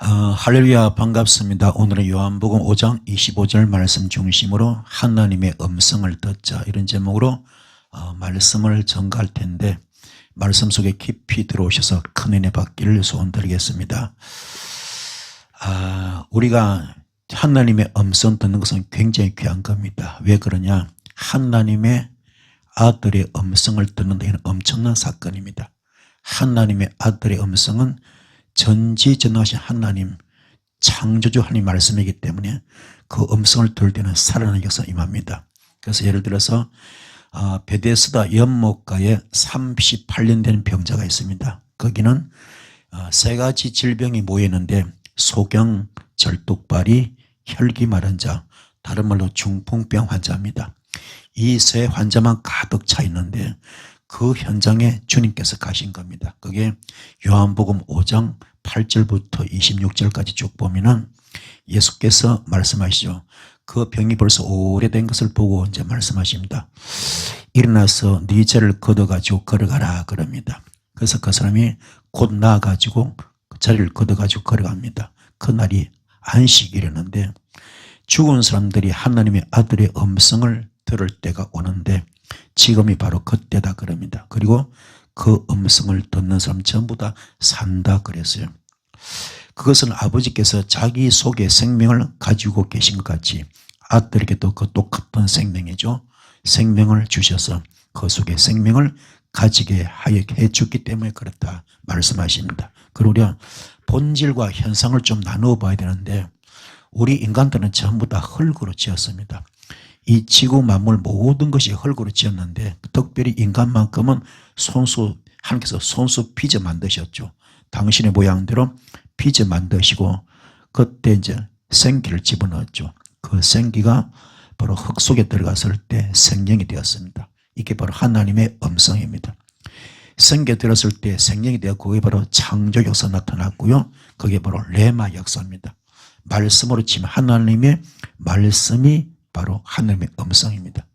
할렐루야, 반갑습니다. 오늘은 요한복음 5장 25절 말씀 중심으로 하나님의 음성을 듣자, 이런 제목으로 말씀을 전가할 텐데, 말씀 속에 깊이 들어오셔서 큰 은혜 받기를 소원드리겠습니다. 우리가 하나님의 음성 듣는 것은 굉장히 귀한 겁니다. 왜 그러냐? 하나님의 아들의 음성을 듣는다. 이는 엄청난 사건입니다. 하나님의 아들의 음성은 전지전능하신 하나님, 창조주 하나님 말씀이기 때문에 그 음성을 들을 때는 살아나는 역사가 임합니다. 그래서 예를 들어서 베데스다 연못가에 38년 된 병자가 있습니다. 거기는 세 가지 질병이 모였는데 소경, 절뚝발이, 혈기 마른 자, 다른 말로 중풍병 환자입니다. 이 세 환자만 가득 차 있는데 그 현장에 주님께서 가신 겁니다. 그게 요한복음 5장 8절부터 26절까지 쭉 보면은 예수께서 말씀하시죠. 그 병이 벌써 오래된 것을 보고 이제 말씀하십니다. 일어나서 네 죄를 걷어가지고 걸어가라 그럽니다. 그래서 그 사람이 곧 나아가지고 그 자리를 걷어가지고 걸어갑니다. 그날이 안식일이었는데 죽은 사람들이 하나님의 아들의 음성을 들을 때가 오는데 지금이 바로 그때다 그럽니다. 그리고 그 음성을 듣는 사람 전부 다 산다 그랬어요. 그것은 아버지께서 자기 속에 생명을 가지고 계신 것 같이 아들에게도 그 똑같은 생명이죠. 생명을 주셔서 그 속에 생명을 가지게 해 주기 때문에 그렇다 말씀하십니다. 그리고 우리가 본질과 현상을 좀 나누어 봐야 되는데 우리 인간들은 전부 다 흙으로 지었습니다. 이 지구 만물 모든 것이 흙으로 지었는데 특별히 인간만큼은 하나님께서 손수 빚어 만드셨죠. 당신의 모양대로 빚어 만드시고 그때 이제 생기를 집어넣었죠. 그 생기가 바로 흙 속에 들어갔을 때 생명이 되었습니다. 이게 바로 하나님의 음성입니다. 생기에 들었을 때 생명이 되었고 그게 바로 창조 역사 나타났고요. 그게 바로 레마 역사입니다. 말씀으로 치면 하나님의 말씀이 바로 하나님의 음성입니다.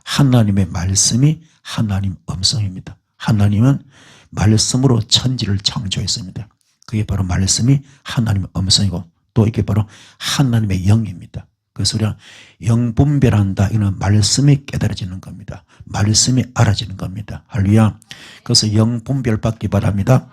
하나님의 말씀이 하나님 음성입니다. 하나님은 말씀으로 천지를 창조했습니다. 그게 바로 말씀이 하나님의 음성이고 또 이게 바로 하나님의 영입니다. 그래서 우리가 영분별한다. 이는 말씀이 깨달아지는 겁니다. 말씀이 알아지는 겁니다. 할렐루야. 그래서 영분별 받기 바랍니다.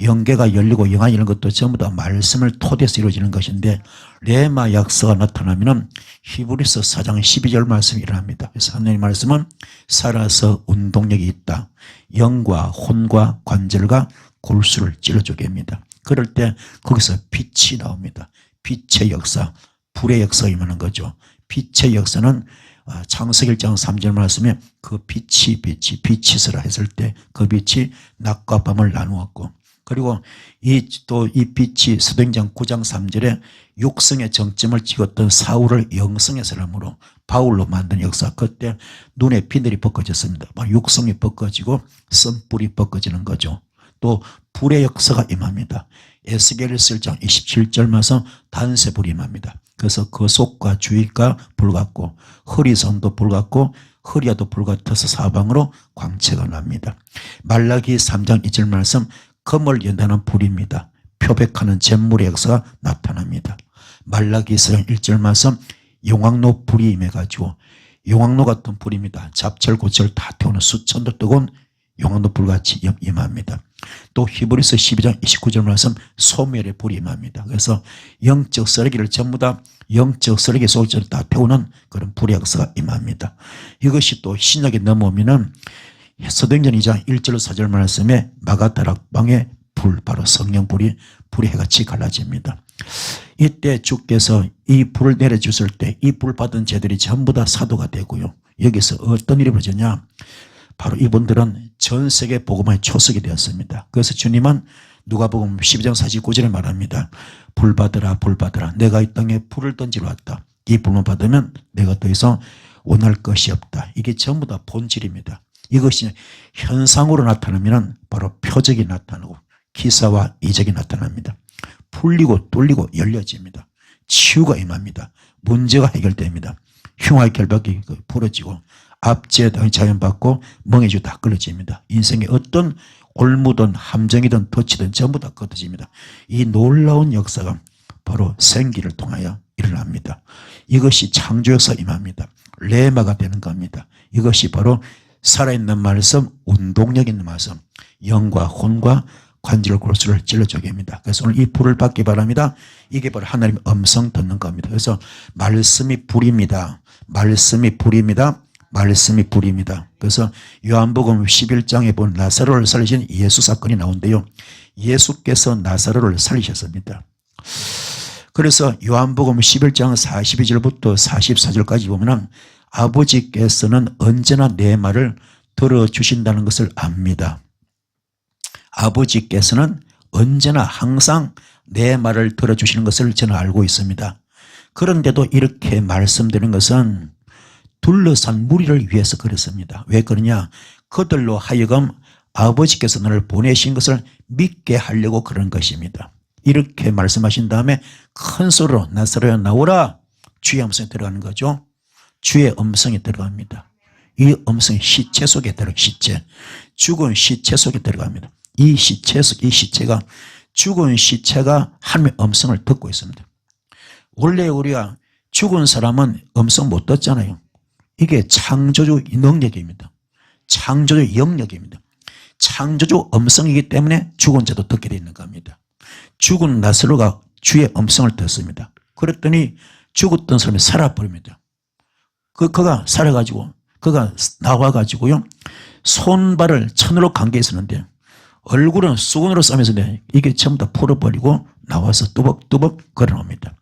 영계가 열리고 영안이 열린 것도 전부 다 말씀을 토대에서 이루어지는 것인데 레마 역사가 나타나면 히브리서 4장 12절 말씀이 일어납니다. 그래서 하나님의 말씀은 살아서 운동력이 있다. 영과 혼과 관절과 골수를 찔러주게 합니다. 그럴 때 거기서 빛이 나옵니다. 빛의 역사, 불의 역사가 임하는 거죠. 빛의 역사는 창세기 1장 3절 말씀에 그 빛이 있으라 했을 때 그 빛이 낮과 밤을 나누었고 그리고 이 빛이 사도행전 9장 3절에 육성의 정점을 찍었던 사울을 영성의 사람으로 바울로 만든 역사, 그때 눈에 비늘이 벗겨졌습니다. 육성이 벗겨지고 선뿔이 벗겨지는 거죠. 또 불의 역사가 임합니다. 에스겔서 1장 27절 말씀 단세불이 임합니다. 그래서 그 속과 주위가 불같고 허리선도 불같고 허리야도 불같아서 사방으로 광채가 납니다. 말라기 3장 2절 말씀 검을 연다는 불입니다. 표백하는 잿물의 역사가 나타납니다. 말라기 4장 1절 말씀 용왕로 불이 임해가지고 용왕로 같은 불입니다. 잡철 고철 다 태우는 수천도 뜨거운 용왕로 불같이 임합니다. 또 히브리서 12장 29절 말씀 소멸의 불이 임합니다. 그래서 영적 쓰레기를 전부 다 영적 쓰레기 속을 다 태우는 그런 불의 역사가 임합니다. 이것이 또 신약에 넘어오면은 사도행전 2장 1절 4절 말씀에 마가다락방의 불, 바로 성령불이 불의 해같이 갈라집니다. 이때 주께서 이 불을 내려주실 때 이 불 받은 자들이 전부 다 사도가 되고요. 여기서 어떤 일이 벌어졌냐? 바로 이분들은 전 세계 복음의 초석이 되었습니다. 그래서 주님은 누가복음 12장 49절에 말합니다. 불 받으라 불 받으라 내가 이 땅에 불을 던지러 왔다. 이 불만 받으면 내가 더 이상 원할 것이 없다. 이게 전부 다 본질입니다. 이것이 현상으로 나타나면 바로 표적이 나타나고 기사와 이적이 나타납니다. 풀리고 뚫리고 열려집니다. 치유가 임합니다. 문제가 해결됩니다. 흉화의 결박이 풀어지고 압제 자연받고 멍해지고 다 끊어집니다. 인생의 어떤 올무든 함정이든 덫이든 전부 다 끊어집니다. 이 놀라운 역사가 바로 생기를 통하여 일어납니다. 이것이 창조 역사 임합니다. 레마가 되는 겁니다. 이것이 바로 살아있는 말씀, 운동력 있는 말씀, 영과 혼과 관절 골수를 찔러주게 합니다. 그래서 오늘 이 불을 받기 바랍니다. 이게 바로 하나님의 음성 듣는 겁니다. 그래서 말씀이 불입니다. 말씀이 불입니다. 말씀이 불입니다. 그래서 요한복음 11장에 본 나사로를 살리신 예수 사건이 나오는데요. 예수께서 나사로를 살리셨습니다. 그래서 요한복음 11장 42절부터 44절까지 보면 아버지께서는 언제나 내 말을 들어주신다는 것을 압니다. 아버지께서는 언제나 항상 내 말을 들어주시는 것을 저는 알고 있습니다. 그런데도 이렇게 말씀드리는 것은 둘러싼 무리를 위해서 그랬습니다. 왜 그러냐? 그들로 하여금 아버지께서 너를 보내신 것을 믿게 하려고 그런 것입니다. 이렇게 말씀하신 다음에 큰 소리로 나사로야 나오라, 주의 음성이 들어가는 거죠. 주의 음성이 들어갑니다. 이 음성이 시체 속에 들어가, 시체, 죽은 시체 속에 들어갑니다. 이 시체가 죽은 시체가 하나님의 음성을 듣고 있습니다. 원래 우리가 죽은 사람은 음성 못 듣잖아요. 이게 창조주 능력입니다. 창조주 영역입니다. 창조주 음성이기 때문에 죽은 자도 듣게 되어 있는 겁니다. 죽은 나사로가 주의 음성을 듣습니다. 그랬더니 죽었던 사람이 살아버립니다. 그가 살아가지고, 그가 나와가지고요, 손발을 천으로 감겨 있었는데 얼굴은 수건으로 싸면서 이게 전부 다 풀어버리고 나와서 뚜벅뚜벅 걸어옵니다.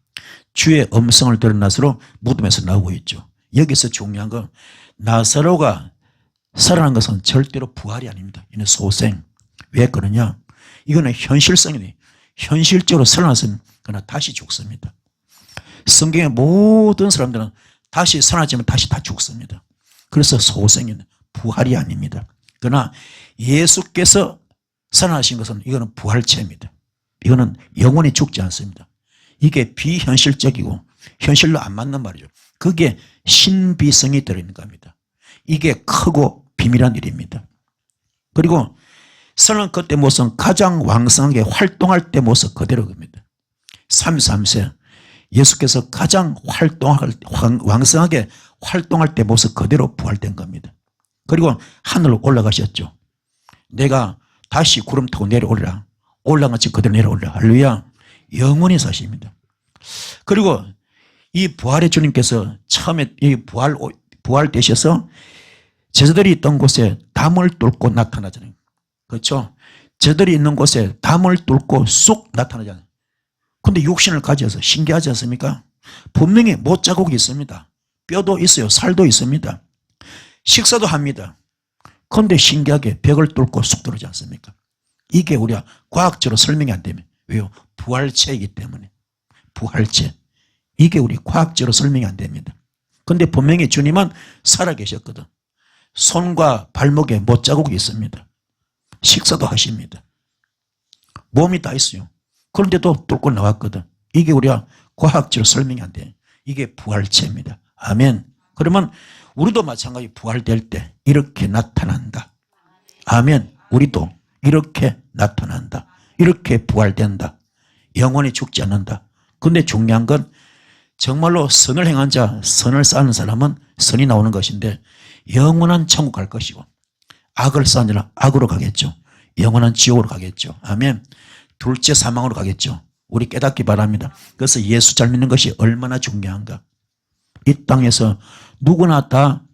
주의 음성을 들은 나사로 무덤에서 나오고 있죠. 여기서 중요한 건 나사로가 살아난 것은 절대로 부활이 아닙니다. 이는 소생. 왜 그러냐? 이거는 현실성이네. 현실적으로 살아났으면 그러나 다시 죽습니다. 성경의 모든 사람들은 다시 살아나지만 다시 다 죽습니다. 그래서 소생은 부활이 아닙니다. 그러나 예수께서 살아나신 것은 이거는 부활체입니다. 이거는 영원히 죽지 않습니다. 이게 비현실적이고 현실로 안 맞는 말이죠. 그게 신비성이 들어있는 겁니다. 이게 크고 비밀한 일입니다. 그리고 살아난 그때 모습은 가장 왕성하게 활동할 때 모습 그대로입니다. 33세 예수께서 가장 왕성하게 활동할 때 모습 그대로 부활된 겁니다. 그리고 하늘로 올라가셨죠. 내가 다시 구름 타고 내려올라. 올라간 지 그대로 내려올라. 할렐루야. 영원히 사십니다. 그리고 이 부활의 주님께서 처음에 이 부활되셔서 제자들이 있던 곳에 담을 뚫고 나타나잖아요. 그렇죠? 제자들이 있는 곳에 담을 뚫고 쑥 나타나잖아요. 근데 육신을 가져서 신기하지 않습니까? 분명히 못 자국이 있습니다. 뼈도 있어요. 살도 있습니다. 식사도 합니다. 그런데 신기하게 벽을 뚫고 쑥 들어오지 않습니까? 이게 우리가 과학적으로 설명이 안 되면. 왜요? 부활체이기 때문에. 부활체. 이게 우리 과학적으로 설명이 안 됩니다. 그런데 분명히 주님은 살아계셨거든. 손과 발목에 못 자국이 있습니다. 식사도 하십니다. 몸이 다 있어요. 그런데도 뚫고 나왔거든. 이게 우리가 과학적으로 설명이 안 돼. 이게 부활체입니다. 아멘. 그러면 우리도 마찬가지 부활될 때 이렇게 나타난다. 아멘. 우리도 이렇게 나타난다. 이렇게 부활된다. 영원히 죽지 않는다. 그런데 중요한 건 정말로 선을 행한 자, 선을 쌓는 사람은 선이 나오는 것인데 영원한 천국 갈 것이고 악을 쌓는 자는 악으로 가겠죠. 영원한 지옥으로 가겠죠. 아멘. 둘째 사망으로 가겠죠. 우리 깨닫기 바랍니다. 그래서 예수 잘 믿는 것이 얼마나 중요한가. 이 땅에서 누구나 다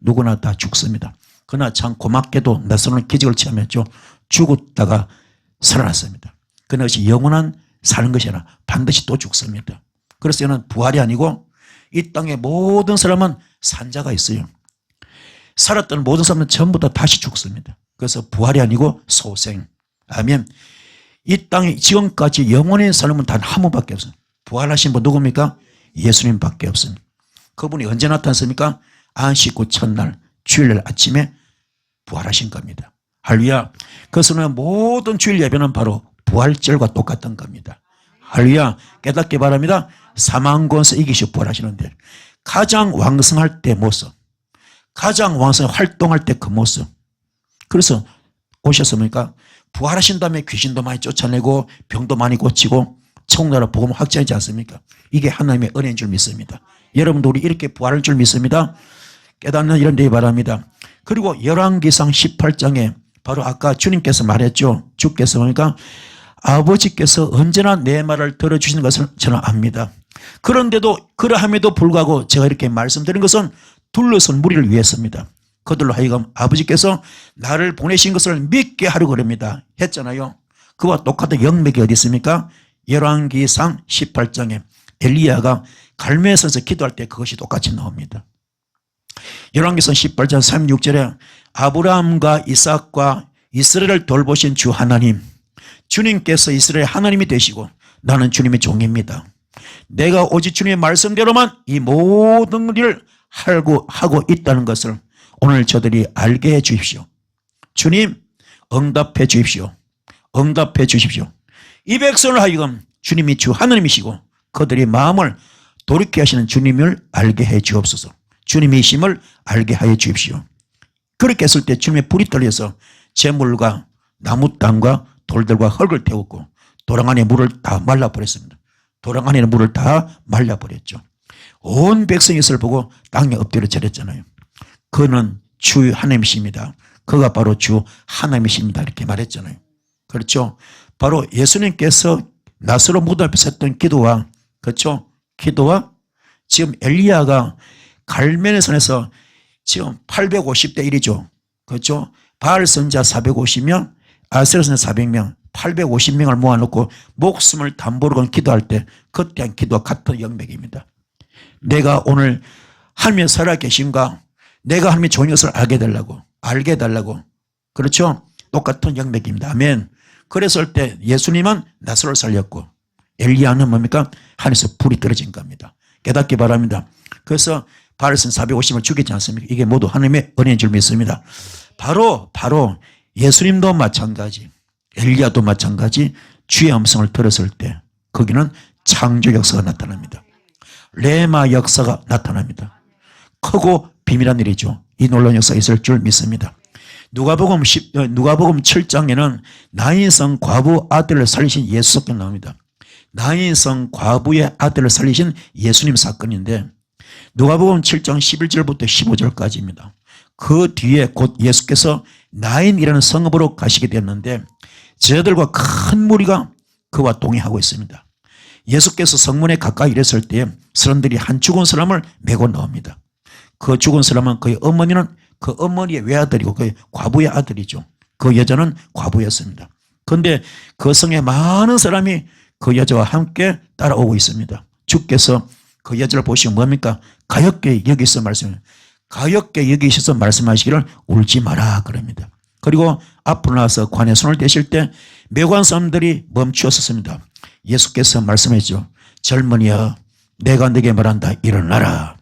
죽습니다. 그러나 참 고맙게도 나사로는 기적을 체험했죠. 죽었다가 살아났습니다. 그러나 그것이 영원한 사는 것이 아니라 반드시 또 죽습니다. 그래서 이는 부활이 아니고 이 땅의 모든 사람은 산자가 있어요. 살았던 모든 사람은 전부 다 다시 죽습니다. 그래서 부활이 아니고 소생. 아멘. 이 땅에 지금까지 영원히 사는 분 단 한 분밖에 없어요. 부활하신 분 누굽니까? 예수님밖에 없습니다. 그분이 언제 나타났습니까? 안식 후 첫날 주일날 아침에 부활하신 겁니다. 할렐루야. 그래서 모든 주일 예배는 바로 부활절과 똑같은 겁니다. 할렐루야. 깨닫기 바랍니다. 사망권에서 이기시고 부활하시는데 가장 왕성할 때 모습, 가장 왕성하게 활동할 때 그 모습. 그래서 오셨습니까? 부활하신 다음에 귀신도 많이 쫓아내고 병도 많이 고치고 천국나라 복음 확장하지 않습니까? 이게 하나님의 은혜인 줄 믿습니다. 여러분도 우리 이렇게 부활할 줄 믿습니다. 깨닫는 이런 데에 바랍니다. 그리고 열왕기상 18장에 바로 아까 주님께서 말했죠. 주께서 보니까 아버지께서 언제나 내 말을 들어주시는 것을 저는 압니다. 그런데도 그러함에도 불구하고 제가 이렇게 말씀드린 것은 둘러선 무리를 위해서입니다. 그들로 하여금 아버지께서 나를 보내신 것을 믿게 하려고 그럽니다. 했잖아요. 그와 똑같은 영맥이 어디 있습니까? 열왕기상 18장에 엘리야가 갈멜에서 기도할 때 그것이 똑같이 나옵니다. 열왕기상 18장 36절에 아브라함과 이삭과 이스라엘을 돌보신 주 하나님, 주님께서 이스라엘 하나님이 되시고 나는 주님의 종입니다. 내가 오직 주님의 말씀대로만 이 모든 일을 하고 있다는 것을 오늘 저들이 알게 해 주십시오. 주님, 응답해 주십시오. 응답해 주십시오. 이 백성을 하여금 주님이 주 하나님이시고 그들의 마음을 돌이켜 하시는 주님을 알게 해 주옵소서. 주님이심을 알게 하여 주십시오. 그렇게 했을 때 주님의 불이 떨려서 재물과 나무 땅과 돌들과 흙을 태웠고 도랑 안에 물을 다 말라버렸습니다. 도랑 안에 물을 다 말라버렸죠. 온 백성이 이것을 보고 땅에 엎드려 절했잖아요. 그는 주 하나님이십니다. 그가 바로 주 하나님이십니다. 이렇게 말했잖아요. 그렇죠. 바로 예수님께서 나사로 무덤 앞에서 했던 기도와, 그렇죠. 기도와 지금 엘리야가 갈멜의 산에서 지금 850대 1이죠. 그렇죠. 바알 선자 450명, 아세라 선자 400명, 850명을 모아놓고 목숨을 담보로 건 기도할 때 그때 한 기도와 같은 영맥입니다. 내가 오늘 하나님의 살아계심과 내가 하나님의 종인 것을 알게 해달라고. 그렇죠. 똑같은 영맥입니다. 아멘. 그랬을 때 예수님은 나사로를 살렸고 엘리야는 뭡니까? 하늘에서 불이 떨어진 겁니다. 깨닫기 바랍니다. 그래서 바알선 450을 죽이지 않습니까? 이게 모두 하나님의 은혜인 줄 믿습니다. 바로 예수님도 마찬가지, 엘리야도 마찬가지, 주의 음성을 들었을 때 거기는 창조 역사가 나타납니다. 레마 역사가 나타납니다. 크고 비밀한 일이죠. 이 놀라운 역사가 있을 줄 믿습니다. 누가복음 7장에는 나인성 과부 아들을 살리신 예수 사건이 나옵니다. 나인성 과부의 아들을 살리신 예수님 사건인데 누가복음 7장 11절부터 15절까지입니다. 그 뒤에 곧 예수께서 나인이라는 성읍으로 가시게 되었는데 제자들과 큰 무리가 그와 동행하고 있습니다. 예수께서 성문에 가까이 이랬을 때 사람들이 한 죽은 사람을 메고 나옵니다. 그 죽은 사람은 그의 어머니는 그 어머니의 외아들이고 그 과부의 아들이죠. 그 여자는 과부였습니다. 그런데 그 성에 많은 사람이 그 여자와 함께 따라오고 있습니다. 주께서 그 여자를 보시고 뭡니까? 가엾게 여기서 말씀하시기를 울지 마라 그럽니다. 그리고 앞으로 나와서 관에 손을 대실 때 매관 사람들이 멈추었습니다. 예수께서 말씀하시죠. 젊은이여, 내가 네게 말한다. 일어나라.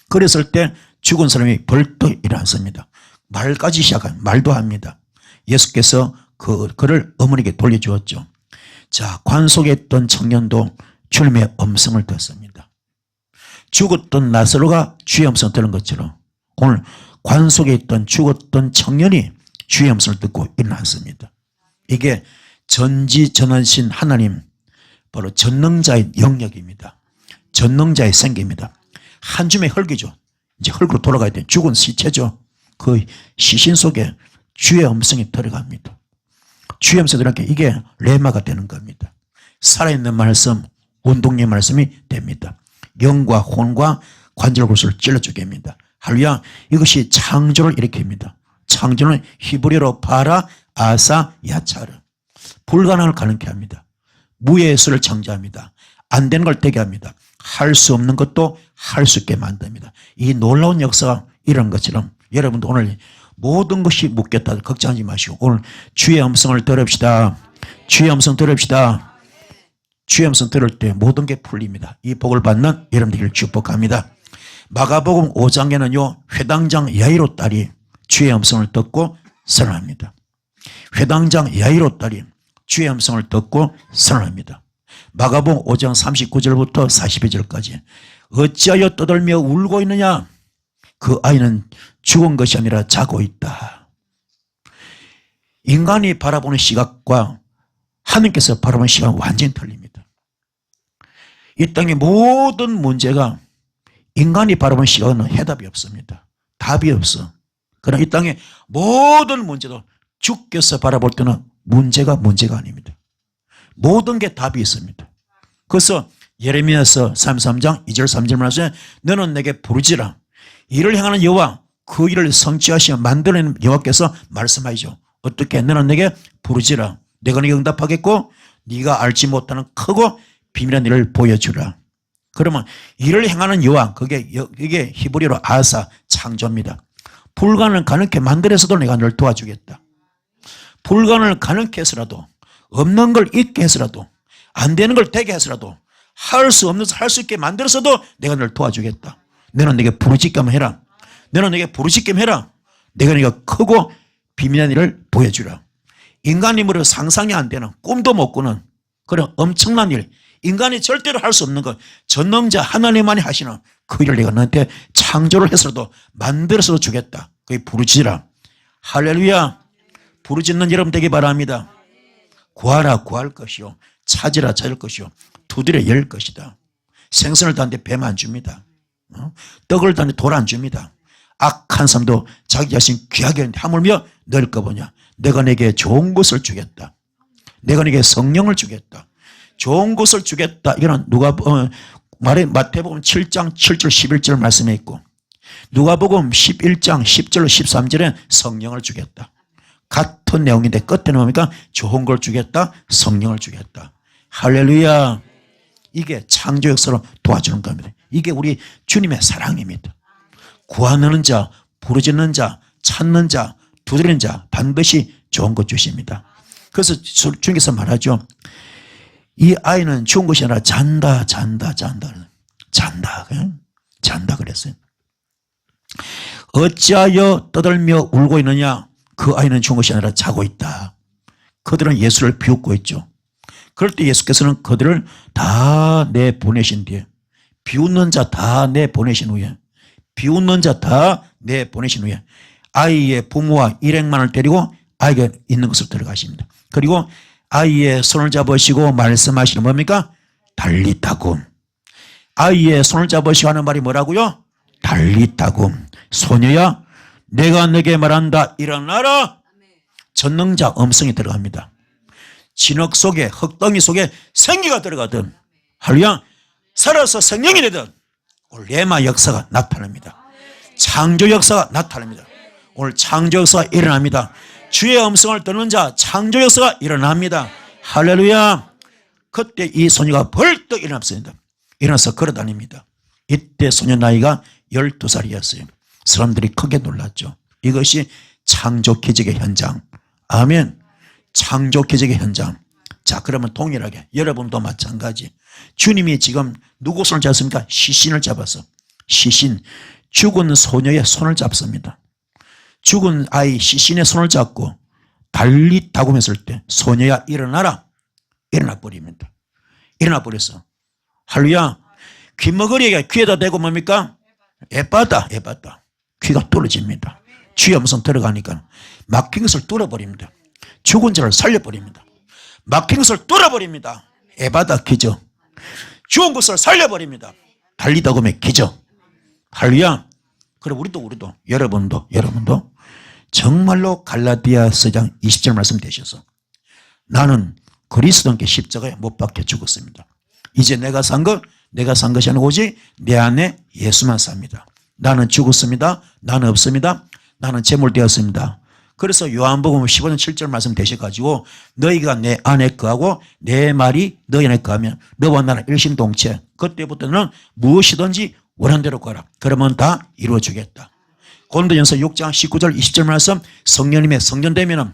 그랬을 때 죽은 사람이 벌떡 일어났습니다. 말까지 말도 합니다. 예수께서 그를 어머니에게 돌려주었죠. 자, 관 속에 있던 청년도 주님의 음성을 듣습니다. 죽었던 나사로가 주의 음성을 들은 것처럼 오늘 관 속에 있던 죽었던 청년이 주의 음성을 듣고 일어났습니다. 이게 전지전능하신 하나님, 바로 전능자의 영역입니다. 전능자의 생기입니다. 한 줌의 흙이죠. 이제 흙으로 돌아가야 돼. 죽은 시체죠. 그 시신 속에 주의 음성이 들어갑니다. 주의 음성이 들어가게 이게 레마가 되는 겁니다. 살아있는 말씀, 운동의 말씀이 됩니다. 영과 혼과 관절 골수를 찔러주게 합니다. 할렐루야. 이것이 창조를 일으킵니다. 창조는 히브리어로 바라, 아사, 야차르. 불가능을 가능케 합니다. 무의 수를 창조합니다. 안 되는 걸 되게 합니다. 할 수 없는 것도 할 수 있게 만듭니다. 이 놀라운 역사가 이런 것처럼 여러분도 오늘 모든 것이 묶였다 걱정하지 마시고 오늘 주의 음성을 들읍시다. 주의 음성 들읍시다. 주의 음성 들을 때 모든 게 풀립니다. 이 복을 받는 여러분들을 축복합니다. 마가복음 5장에는요 회당장 야이로 딸이 주의 음성을 듣고 선언합니다. 회당장 야이로 딸이 주의 음성을 듣고 선언합니다. 마가복음 5장 39절부터 42절까지 어찌하여 떠들며 울고 있느냐? 그 아이는 죽은 것이 아니라 자고 있다. 인간이 바라보는 시각과 하나님께서 바라보는 시각은 완전히 틀립니다. 이 땅의 모든 문제가 인간이 바라보는 시각은 해답이 없습니다. 답이 없어. 그러나 이 땅의 모든 문제도 주께서 바라볼 때는 문제가 아닙니다. 모든 게 답이 있습니다. 그래서 예레미야서 33장 2절 3절 말씀에 너는 내게 부르지라. 이를 행하는 여호와 그 일을 성취하시며 만드는 여호와께서 말씀하시죠. 어떻게? 너는 내게 부르지라. 내가 네게 응답하겠고 네가 알지 못하는 크고 비밀한 일을 보여주라. 그러면 일을 행하는 여호와, 그게 히브리어로 아사, 창조입니다. 불가능을 가능케 만들어서도 내가 널 도와주겠다. 불가능을 가능케 해서라도, 없는 걸 있게 해서라도, 안 되는 걸 되게 해서라도, 할 수 없는 것을 할 수 있게 만들어서도 내가 널 도와주겠다. 너는 내게 부르짖게 해라. 너는 내게 부르짖게 해라. 내가 네가 크고 비밀한 일을 보여주라. 인간 힘으로 상상이 안 되는, 꿈도 못 꾸는 그런 엄청난 일, 인간이 절대로 할 수 없는 것, 전능자 하나님만이 하시는 그 일을 내가 너한테 창조를 해서라도 만들어서 주겠다. 그게 부르짖으라. 할렐루야. 부르짖는 여러분 되기 바랍니다. 구하라 구할 것이요, 찾으라 찾을 것이요, 두드려 열 것이다. 생선을 다는데 뱀 안 줍니다. 떡을 다는데 돌 안 줍니다. 악한 사람도 자기 자신 귀하게 하는데 하물며 널 거보냐. 내가 내게 좋은 것을 주겠다. 내가 내게 성령을 주겠다. 좋은 것을 주겠다. 이거는 마태복음 7장 7절 11절 말씀에 있고, 누가복음 11장 10절 13절에 성령을 주겠다. 같은 내용인데 끝에는 뭡니까? 좋은 걸 주겠다. 성령을 주겠다. 할렐루야. 이게 창조 역사로 도와주는 겁니다. 이게 우리 주님의 사랑입니다. 구하는 자, 부르짖는 자, 찾는 자, 두드리는 자 반드시 좋은 것 주십니다. 그래서 주님께서 말하죠. 이 아이는 좋은 것이 아니라 잔다 그랬어요. 어찌하여 떠들며 울고 있느냐. 그 아이는 좋은 것이 아니라 자고 있다. 그들은 예수를 비웃고 있죠. 그럴 때 예수께서는 그들을 다 내보내신 뒤에, 비웃는 자 다 내보내신 후에, 아이의 부모와 일행만을 데리고 아이가 있는 곳으로 들어가십니다. 그리고 아이의 손을 잡으시고 말씀하시는 뭡니까? 달리타굼. 아이의 손을 잡으시고 하는 말이 뭐라고요? 달리타굼. 소녀야, 내가 너에게 말한다. 일어나라. 전능자 음성이 들어갑니다. 진흙 속에, 흙덩이 속에 생기가 들어가든, 할렐루야, 살아서 성령이 되든 오늘 레마 역사가 나타납니다. 창조 역사가 나타납니다. 오늘 창조 역사가 일어납니다. 주의 음성을 듣는 자 창조 역사가 일어납니다. 할렐루야. 그때 이 소녀가 벌떡 일어났습니다. 일어나서 걸어다닙니다. 이때 소녀 나이가 12살이었어요. 사람들이 크게 놀랐죠. 이것이 창조 기적의 현장. 아멘. 창조 기적의 현장. 자, 그러면 동일하게 여러분도 마찬가지. 주님이 지금 누구 손을 잡습니까? 시신을 잡아서, 죽은 소녀의 손을 잡습니다. 죽은 아이 시신의 손을 잡고 달리타굼 했을 때 소녀야 일어나라. 일어나 버립니다. 일어나 버렸어. 할렐루야. 귀머거리에 귀에다 대고 뭡니까? 에바다. 귀가 뚫어집니다. 주의 음성 들어가니까 막힌 것을 뚫어버립니다. 죽은 자를 살려버립니다. 막힌 것을 뚫어버립니다. 에바다 기적. 죽은 것을 살려버립니다. 달리타굼의 기적. 할렐루야. 그래 우리도 여러분도 정말로 갈라디아서장 20절 말씀 되셔서 나는 그리스도와 함께 십자가에 못 박혀 죽었습니다. 이제 내가 산 것이 아니고 오직 내 안에 예수만 삽니다. 나는 죽었습니다. 나는 없습니다. 나는 제물되었습니다. 그래서 요한복음 15장 7절 말씀 되셔가지고 너희가 내 안에 거하고 내 말이 너희 안에 거하면 너와 나는 일심동체. 그때부터는 무엇이든지 원하는 대로 구하라. 그러면 다 이루어주겠다. 고린도전서 6장 19절 20절 말씀, 성령님의 성전되면은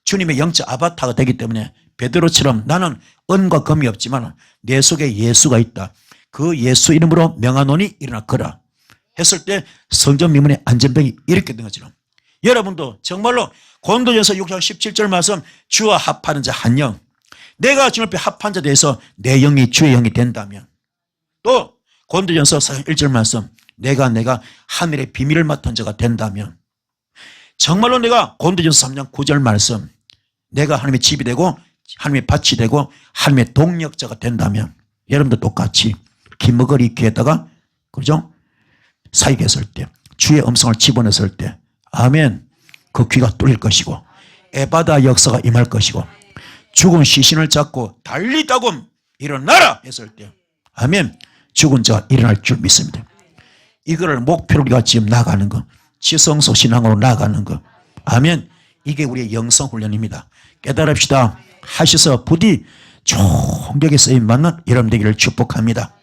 주님의 영적 아바타가 되기 때문에 베드로처럼 나는 은과 금이 없지만 내 속에 예수가 있다. 그 예수 이름으로 명하노니 일어나 거라 했을 때 성전 미문의 안전병이 이렇게 된 것처럼 여러분도 정말로 고린도전서 6장 17절 말씀, 주와 합하는 자 한 영, 내가 주님 앞에 합한 자에 대해서 내 영이 주의 영이 된다면, 또 고린도전서 1절 말씀, 내가 하늘의 비밀을 맡은 자가 된다면, 정말로 내가 고린도전서 3장 9절 말씀, 내가 하나님의 집이 되고 하나님의 밭이 되고 하나님의 동력자가 된다면 여러분도 똑같이 기머거리 귀에다가 그죠? 사역했을 때 주의 음성을 집어넣었을 때 아멘 그 귀가 뚫릴 것이고 에바다 역사가 임할 것이고 죽은 시신을 잡고 달리다곰 일어나라 했을 때 아멘 죽은 자가 일어날 줄 믿습니다. 이거를 목표로 우리가 지금 나가는 거 지성소 신앙으로 나가는 거 아멘 이게 우리의 영성훈련입니다. 깨달읍시다. 하셔서 부디 총격에 쓰임받는 여러분 되기를 축복합니다.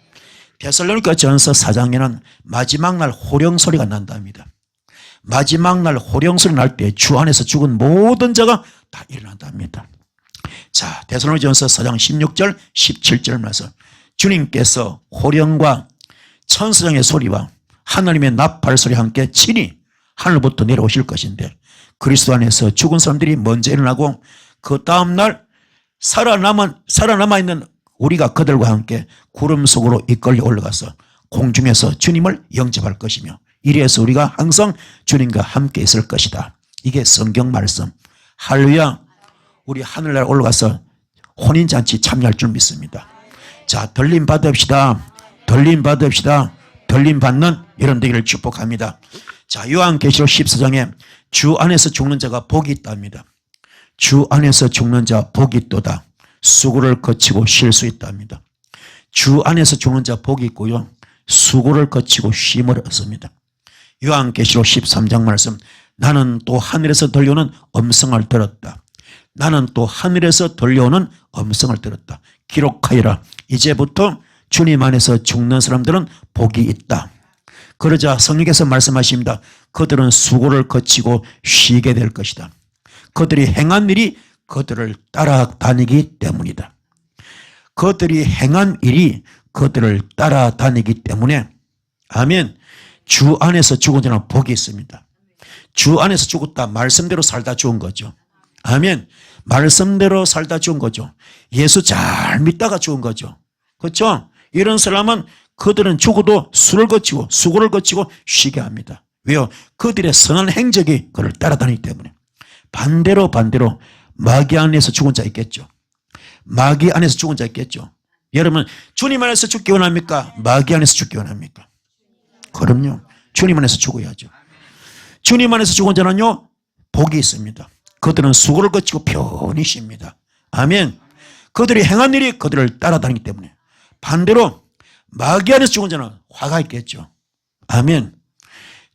데살로니가 전서 4장에는 마지막 날 호령소리가 난답니다. 마지막 날 호령소리 날 때 주 안에서 죽은 모든 자가 다 일어난답니다. 자, 데살로니가 전서 4장 16절 17절 말씀 주님께서 호령과 천사장의 소리와 하나님의 나팔 소리와 함께 친히 하늘부터 내려오실 것인데 그리스도 안에서 죽은 사람들이 먼저 일어나고 그 다음날 살아남아있는 우리가 그들과 함께 구름 속으로 이끌려 올라가서 공중에서 주님을 영접할 것이며 이래서 우리가 항상 주님과 함께 있을 것이다. 이게 성경 말씀. 할렐루야. 우리 하늘날 올라가서 혼인잔치 참여할 줄 믿습니다. 자, 들림 받읍시다. 들림 받읍시다. 들림 받는 여러분 되기를 축복합니다. 자, 요한계시록 14장에 주 안에서 죽는 자가 복이 있답니다. 주 안에서 죽는 자 복이 있도다. 수고를 거치고 쉴 수 있답니다. 주 안에서 죽는 자 복이 있고요. 수고를 거치고 쉼을 얻습니다. 요한계시록 13장 말씀 나는 또 하늘에서 들려오는 음성을 들었다. 나는 또 하늘에서 들려오는 음성을 들었다. 기록하여라. 이제부터 주님 안에서 죽는 사람들은 복이 있다. 그러자 성령께서 말씀하십니다. 그들은 수고를 거치고 쉬게 될 것이다. 그들이 행한 일이 그들을 따라다니기 때문이다. 그들이 행한 일이 그들을 따라다니기 때문에 아멘. 주 안에서 죽은 자는 복이 있습니다. 주 안에서 죽었다. 말씀대로 살다 죽은 거죠. 아멘. 말씀대로 살다 죽은 거죠. 예수 잘 믿다가 죽은 거죠. 그렇죠? 이런 사람은 그들은 죽어도 수를 거치고 수고를 거치고 쉬게 합니다. 왜요? 그들의 선한 행적이 그를 따라다니기 때문에. 반대로 마귀 안에서 죽은 자 있겠죠. 마귀 안에서 죽은 자 있겠죠. 여러분 주님 안에서 죽기 원합니까? 마귀 안에서 죽기 원합니까? 그럼요. 주님 안에서 죽어야죠. 주님 안에서 죽은 자는요 복이 있습니다. 그들은 수고를 거치고 편히 쉽니다. 아멘. 그들이 행한 일이 그들을 따라다니기 때문에. 반대로 마귀 안에서 죽은 자는 화가 있겠죠. 아멘.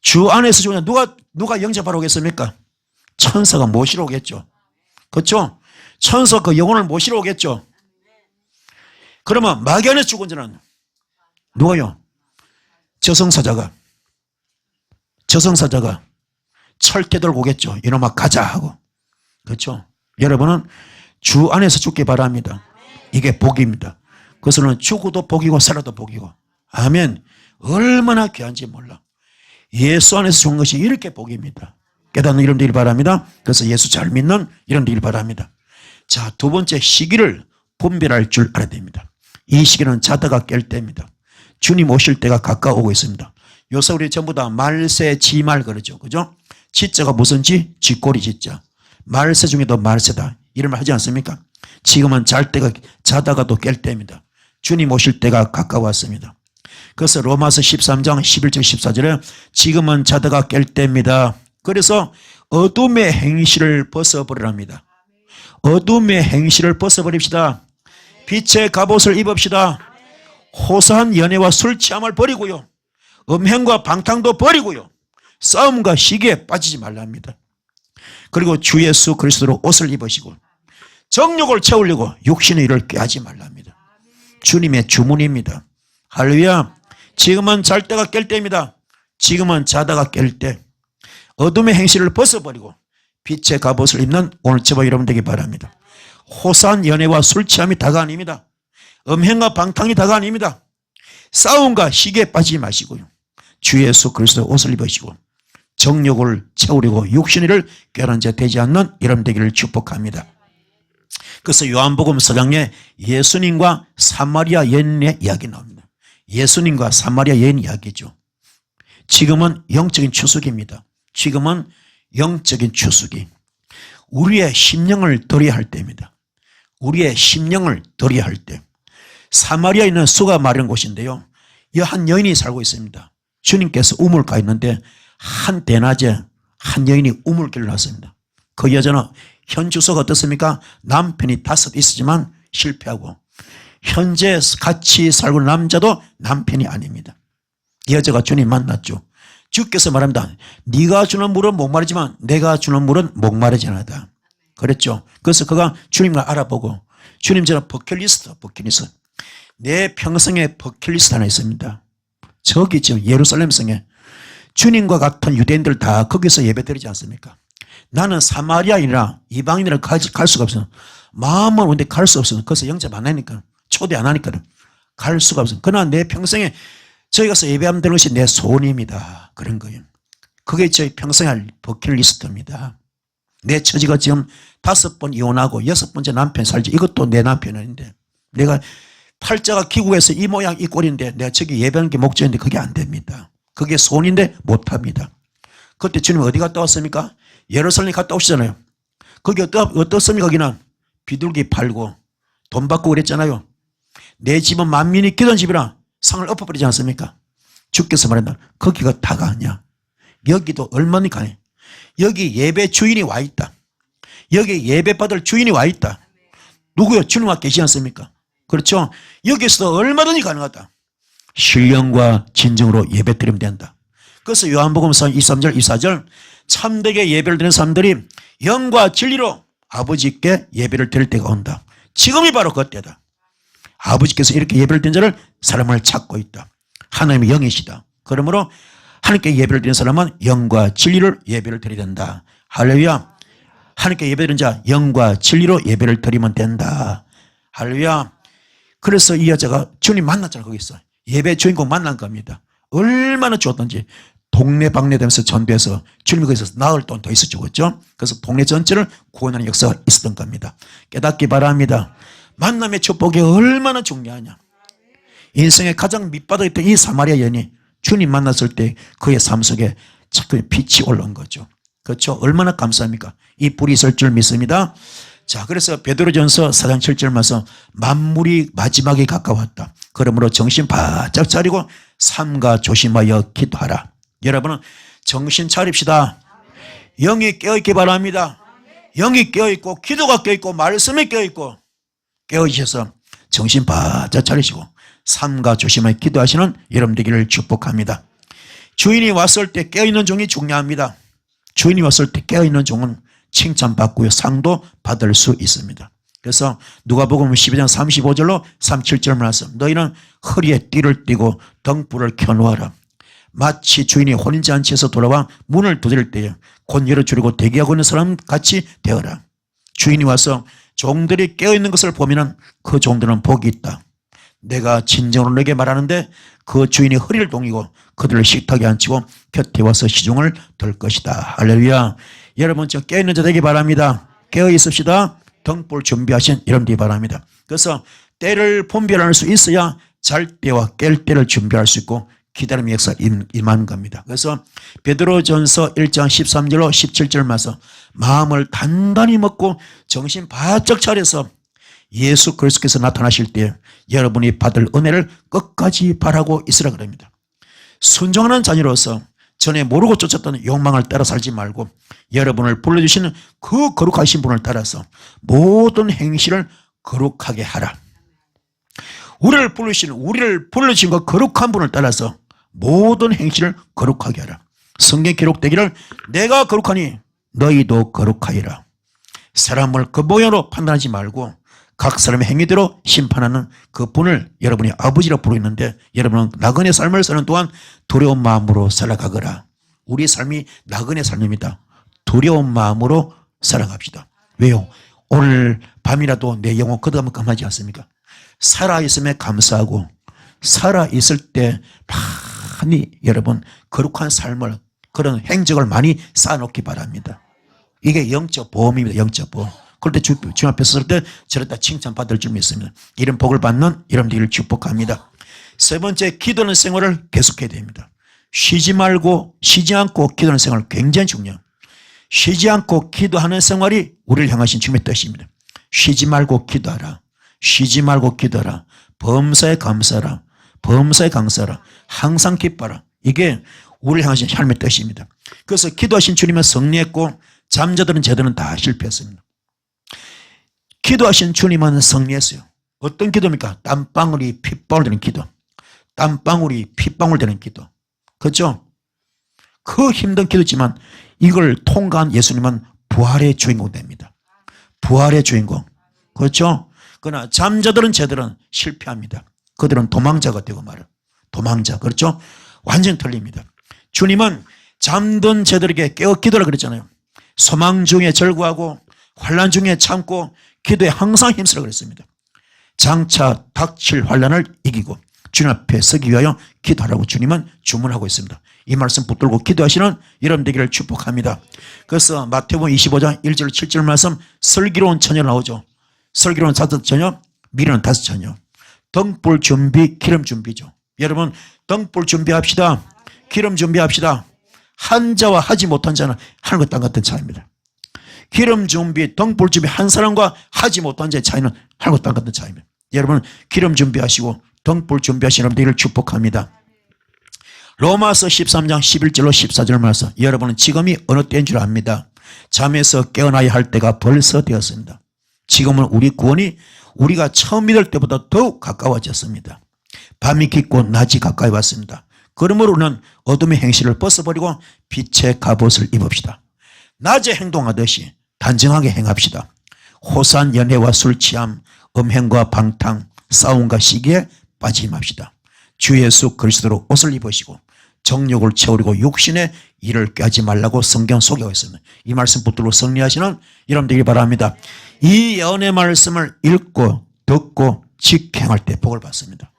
주 안에서 죽은 자 누가 영접하러 오겠습니까? 천사가 모시러 오겠죠. 그렇죠? 천사 그 영혼을 모시러 오겠죠. 그러면 마귀 안에서 죽은 자는 누가요? 저승사자가 철퇴 들고 오겠죠. 이놈아 가자 하고. 그렇죠? 여러분은 주 안에서 죽기 바랍니다. 이게 복입니다. 그것은 죽어도 복이고 살아도 복이고. 아멘. 얼마나 귀한지 몰라. 예수 안에서 죽은 것이 이렇게 복입니다. 깨닫는 이름 되길 바랍니다. 그래서 예수 잘 믿는 이름 되길 바랍니다. 자, 두 번째 시기를 분별할 줄 알아야 됩니다. 이 시기는 자다가 깰 때입니다. 주님 오실 때가 가까워오고 있습니다. 요새 우리 전부 다 말세 지말 그러죠. 그죠? 지자가 무슨 지? 쥐꼬리 지자. 말세 중에도 말세다. 이런 말 하지 않습니까? 지금은 자다가도 깰 때입니다. 주님 오실 때가 가까웠습니다. 그래서 로마서 13장 11절 14절에 지금은 자다가 깰 때입니다. 그래서 어둠의 행실을 벗어버리랍니다. 어둠의 행실을 벗어버립시다. 빛의 갑옷을 입읍시다. 호사한 연애와 술 취함을 버리고요. 음행과 방탕도 버리고요. 싸움과 시기에 빠지지 말랍니다. 그리고 주 예수 그리스도로 옷을 입으시고 정욕을 채우려고 육신의 일을 꾀하지 말랍니다. 주님의 주문입니다. 할렐루야. 지금은 잘 때가 깰 때입니다. 지금은 자다가 깰 때. 어둠의 행실을 벗어버리고 빛의 갑옷을 입는 오늘 저와 여러분 되기 바랍니다. 호사한 연애와 술 취함이 다가 아닙니다. 음행과 방탕이 다가 아닙니다. 싸움과 시기에 빠지지 마시고요. 주 예수 그리스도 옷을 입으시고 정욕을 채우려고 육신을 꾀하는 자 되지 않는 여러분 되기를 축복합니다. 그래서 요한복음 4장에 예수님과 사마리아 여인의 이야기 나옵니다. 예수님과 사마리아 여인 이야기죠. 지금은 영적인 추수기입니다. 지금은 영적인 추수기. 우리의 심령을 드려야 할 때입니다. 우리의 심령을 드려야 할 때 사마리아에 있는 수가 마른 곳인데요. 이 한 여인이 살고 있습니다. 주님께서 우물가에 있는데 한 대낮에 한 여인이 우물길을 났습니다. 그 여자는 현 주소가 어떻습니까? 남편이 5 있었지만 실패하고 현재 같이 살고 있는 남자도 남편이 아닙니다. 이 여자가 주님 만났죠. 주께서 말합니다. 네가 주는 물은 목마르지만 내가 주는 물은 목마르지 않다. 그랬죠. 그래서 그가 주님을 알아보고 주님 저는 버킷리스트 내 평생에 버킷리스트 하나 있습니다. 저기 지금 예루살렘 성에 주님과 같은 유대인들 다 거기서 예배드리지 않습니까? 나는 사마리아인이라 이방인이라 갈 수가 없어. 마음은 오는데 갈 수 없어. 그래서 영접 안 하니까 초대 안 하니까 갈 수가 없어. 그러나 내 평생에 저기 가서 예배하면 되는 것이 내 소원입니다. 그런 거예요. 그게 저희 평생 할 버킷리스트입니다. 내 처지가 지금 5번 이혼하고 6번째 남편 살지. 이것도 내 남편인데 내가 팔자가 기국에서 이 모양 이 꼴인데 내가 저기 예배하는 게 목적인데 그게 안 됩니다. 그게 소원인데 못합니다. 그때 주님 어디 갔다 왔습니까? 예루살렘 갔다 오시잖아요. 거기 어떻습니까? 거기는 비둘기 팔고 돈 받고 그랬잖아요. 내 집은 만민이 기도한 집이라 상을 엎어버리지 않습니까? 주께서 말한다. 거기가 다가 아니야. 여기도 얼마나 가네. 여기 예배 주인이 와 있다. 여기 예배 받을 주인이 와 있다. 누구요? 주님과 계시지 않습니까? 그렇죠? 여기서도 얼마든지 가능하다. 신령과 진정으로 예배 드리면 된다. 그래서 요한복음서 23절 24절 참되게 예배를 드리는 사람들이 영과 진리로 아버지께 예배를 드릴 때가 온다. 지금이 바로 그때다. 아버지께서 이렇게 예배를 드리는 자를 사람을 찾고 있다. 하나님의 영이시다. 그러므로 하나님께 예배를 드리는 사람은 영과 진리를 예배를 드려야 된다. 할렐루야. 하나님께 예배드리는 자 영과 진리로 예배를 드리면 된다. 할렐루야. 그래서 이 여자가 주님 만났잖아. 거기서 예배 주인공 만난 겁니다. 얼마나 좋았던지 동네방네 되면서 전도해서 주님이 거기서 나흘 동안 더 있었죠. 그렇죠? 그래서 동네 전체를 구원하는 역사가 있었던 겁니다. 깨닫기 바랍니다. 만남의 축복이 얼마나 중요하냐. 인생의 가장 밑바닥에 있던 이 사마리아 여인이 주님 만났을 때 그의 삶 속에 자꾸 빛이 올라온 거죠. 그렇죠? 얼마나 감사합니까? 이 불이 있을 줄 믿습니다. 자, 그래서 베드로전서 4장 7절 말씀 만물이 마지막에 가까웠다. 그러므로 정신 바짝 차리고 삼가 조심하여 기도하라. 여러분은 정신 차립시다. 영이 깨어있기 바랍니다. 영이 깨어있고 기도가 깨어있고 말씀이 깨어있고 깨어지셔서 정신 바짝 차리시고 삼가 조심하여 기도하시는 여러분 되기를 축복합니다. 주인이 왔을 때 깨어있는 종이 중요합니다. 주인이 왔을 때 깨어있는 종은 칭찬받고요. 상도 받을 수 있습니다. 그래서 누가복음 12장 35절로 37절 말씀 너희는 허리에 띠를 띠고 등불을 켜놓아라. 마치 주인이 혼인잔치에서 돌아와 문을 두드릴 때에 곧 열어주려고 대기하고 있는 사람 같이 되어라. 주인이 와서 종들이 깨어있는 것을 보면 그 종들은 복이 있다. 내가 진정으로 너에게 말하는데 그 주인이 허리를 동이고 그들을 식탁에 앉히고 곁에 와서 시중을 들 것이다. 할렐루야. 여러분 저 깨어있는 자 되기 바랍니다. 깨어 있읍시다. 등불 준비하신 여러분들이 바랍니다. 그래서 때를 분별할 수 있어야 잘 때와 깰 때를 준비할 수 있고 기다림의 역사 임하는 겁니다. 그래서 베드로전서 1장 13절로 17절 말씀 마음을 단단히 먹고 정신 바짝 차려서 예수 그리스도께서 나타나실 때 여러분이 받을 은혜를 끝까지 바라고 있으라 그럽니다. 순종하는 자녀로서 전에 모르고 쫓았던 욕망을 따라 살지 말고 여러분을 불러주시는 그 거룩하신 분을 따라서 모든 행실을 거룩하게 하라. 우리를 불러주신 그 거룩한 분을 따라서 모든 행실을 거룩하게 하라. 성경에 기록되기를 내가 거룩하니 너희도 거룩하여라. 사람을 그 모양으로 판단하지 말고 각 사람의 행위대로 심판하는 그 분을 여러분이 아버지라 부르는데 여러분은 나그네 삶을 사는 동안 두려운 마음으로 살아가거라. 우리 삶이 나그네 삶입니다. 두려운 마음으로 살아갑시다. 왜요? 오늘 밤이라도 내 영혼 끄덕끄덕하지 않습니까? 살아있음에 감사하고 살아있을 때 많이 여러분 거룩한 삶을 그런 행적을 많이 쌓아놓기 바랍니다. 이게 영적 보험입니다. 영적 보험. 그럴 때 주 앞에 섰을 때 저랬다 칭찬받을 줄 믿습니다. 이런 복을 받는 여러분들을 축복합니다. 세 번째, 기도하는 생활을 계속해야 됩니다. 쉬지 않고 기도하는 생활 굉장히 중요해요. 쉬지 않고 기도하는 생활이 우리를 향하신 주님의 뜻입니다. 쉬지 말고 기도하라. 쉬지 말고 기도하라. 범사에 감사하라. 범사에 감사하라. 항상 기뻐하라. 이게 우리를 향하신 하나님의 뜻입니다. 그래서 기도하신 주님은 승리했고 잠자들은 제들은 다 실패했습니다. 기도하신 주님은 승리했어요. 어떤 기도입니까? 땀방울이 핏방울 되는 기도. 땀방울이 핏방울 되는 기도. 그렇죠? 그 힘든 기도지만 이걸 통과한 예수님은 부활의 주인공 됩니다. 부활의 주인공. 그렇죠? 그러나 잠자들은 제들은 실패합니다. 그들은 도망자가 되고 말아요. 도망자. 그렇죠? 완전히 틀립니다. 주님은 잠든 제들에게 깨어 기도라 그랬잖아요. 소망 중에 절구하고 환난 중에 참고 기도에 항상 힘쓰라 그랬습니다. 장차 닥칠 환난을 이기고 주님 앞에 서기 위하여 기도하라고 주님은 주문하고 있습니다. 이 말씀 붙들고 기도하시는 여러분 되기를 축복합니다. 그래서 마태복음 25장 1절 7절 말씀 슬기로운 처녀 나오죠. 슬기로운 5 처녀, 미련한 5 처녀. 등불 준비, 기름 준비죠. 여러분 등불 준비합시다. 기름 준비합시다. 한 자와 하지 못한 자는 하늘과 땅 같은 차이입니다. 기름 준비, 등불 준비 한 사람과 하지 못한 자의 차이는 하늘과 땅 같은 차이입니다. 여러분 기름 준비하시고 등불 준비하시는 여러분들을 축복합니다. 로마서 13장 11절로 14절 말씀. 여러분은 지금이 어느 때인 줄 압니다. 잠에서 깨어나야 할 때가 벌써 되었습니다. 지금은 우리 구원이 우리가 처음 믿을 때보다 더욱 가까워졌습니다. 밤이 깊고 낮이 가까이 왔습니다. 그러므로 우리는 어둠의 행실을 벗어버리고 빛의 갑옷을 입읍시다. 낮에 행동하듯이 단정하게 행합시다. 호산 연애와 술취함, 음행과 방탕, 싸움과 시기에 빠지지 맙시다. 주 예수 그리스도로 옷을 입으시고 정욕을 채우려고 육신의 일을 꾀하지 말라고 성경 소개하고 있습니다. 이 말씀 붙들고 승리하시는 여러분 되길 바랍니다. 이 연의 말씀을 읽고 듣고 지켜 행할 때 복을 받습니다.